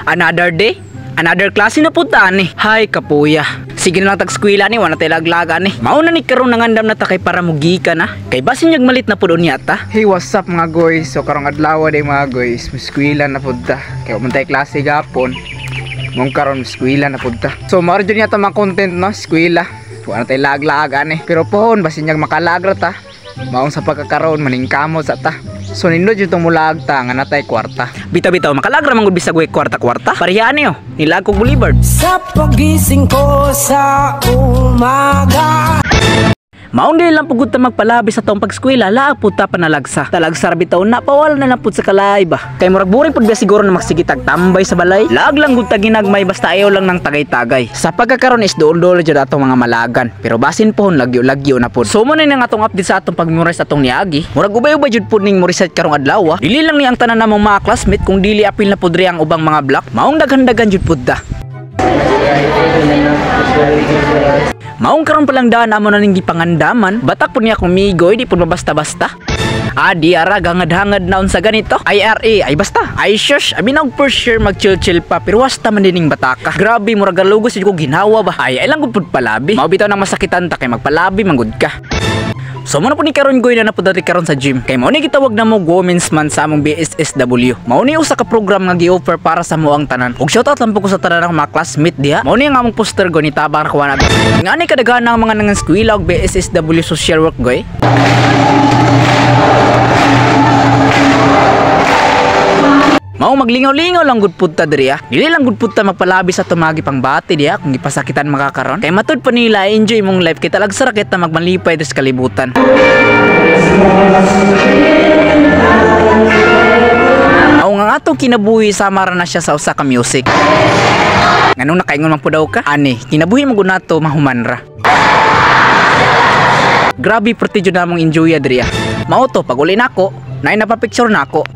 Another day, another klase na punta ni. Hay kapuya. Sige na lang tag-skwela ni, wala tayo laglaga ni. Mauna ni karon nangandam na ta kay para mugi ka na. Kay basin nyag malit na pud unya ta. Hey, what's up mga guys? So karong adlaw day mga guys, muskwila na pud ta. Kay man tay klase gapon. Mong karon muskwila na pud ta. So mao jud yata mga content no, skwela. Wala tayo laglaga ni. Pero pohon basin nyag makalagra ta. Maong sa pagkakaroon maningkamot sa ta. So nindot yung mulag ta nga natay kwarta. Bitaw-bitaw makalagra man gud bisag way kwarta-kwarta. Parehaan niyo, nilag kog Boulevard. Sa pagising ko sa umaga. Maong dili lang pugod ta magpalabi sa taong pag-eskwela, laag pud ta panalagsa. Talagsar bitaw na pawala na lang pud sa kalay ba. Kay murag buring pud biya siguro na magsigitag tambay sa balay. Laag lang gud ta ginagmay basta ayaw lang ng tagay-tagay. Sa pagkakaroon is dool-dool jud atong mga malagan. Pero basin pohon lagyo-lagyo na pud. So mo na nang atong update sa atong pag-memorize atong niagi. Murag ubay-ubay jud pud ning mo-reset karong adlaw. Dili lang ni ang tanan namong mga classmate kung dili apil na pud ri ang ubang mga block. Maong daghan-daghan jud pud ta. Maong karon palang daan amo na ning gipangandaman, batak pud niya kumigoy di pud mabasta-basta. Di ara gangad-hangad naon sa ganito. IRA ay basta. Ay shush, abi nag for sure mag-chill pa pero wasta man dining bataka. Grabe murag galugos jud ko ginawa ba. Ay lang gud pud palabi. Mao bitaw nang masakitan ta kay magpalabi manggod ka. So muna po ni karon goy na napudati karon sa gym. Kay mao ni gitawag na mo Women's Month sa among BSSW. Mao ni usa ka program nga gi-offer para sa moang tanan. Ug shoutout lang po ko sa tanan ng mga classmate diha. Mao ni ang among poster go ni tabang kawana. Ngani kadaghan ang mga nangan eskwela og BSSW social work goy. Mao maglingaw-lingaw lang gud pud ta diri ah. Dili lang gud pud ta magpalabi sa tumagi pangbati diha kung gipasakitan makakaron. Kay matud pa nila enjoy mong life kay talag sarakit na magmalipay sa kalibutan. Aw nga atong kinabuhi samara na siya sa usa ka music. Nganong nakaingon man pud daw ka? Ani, kinabuhi mo gud nato mahumanra. Grabe perti jud namong enjoy diri ah. Mao to pag uli nako, nay napapicture nako.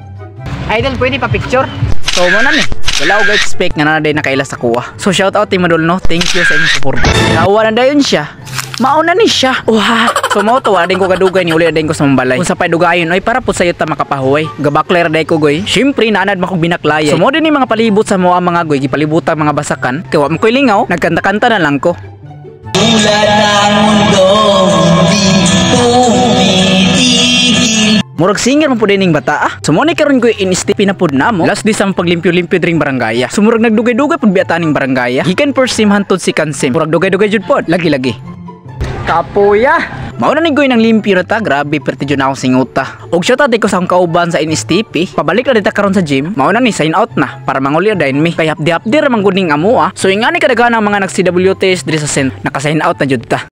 Idol, pwede pa picture? So mo na ni. Wala ko expect nga na day nakaila sa kuha. So shout out Team Madol no. Thank you sa inyong support. Nawa na dayon siya. Mauna ni siya. Wah. So mo to din ko kadugay ni uli din ko sa mambalay. Kung sa padugayon ay para po sayo ta makapahuway. Gabakler day ko goy. Syempre naanad makog binaklaya. So mo din ni mga palibot sa mo ang mga goy gipalibutan mga basakan. Kay wa mo koy lingaw, nagkanta-kanta na lang ko. Ulad ng mundo, hindi tumitigil. Murag singer man pud ning bata ah. Sumuni karon ko in-step na pud namo. Last di sa paglimpyo-limpyo dring barangaya. Sumurag nagdugay-dugay pud biata ning barangaya. Gikan first sim hantod si Kansim. Murag dugay-dugay jud pod. Lagi-lagi. Kapuya. Mao na ning goy nang limpyo na ta. Grabe perti jud na akong singuta. Og shoutout ko sa akong kauban sa in-step. Pabalik na dita karon sa gym. Mao na ni sign out na para manguli dayon mi. Kay hapdi-hapdi ra man gud ning amo ah. So ingani kadaghan ang mga nag-CWTs diri sa sent. Naka-sign out na jud ta.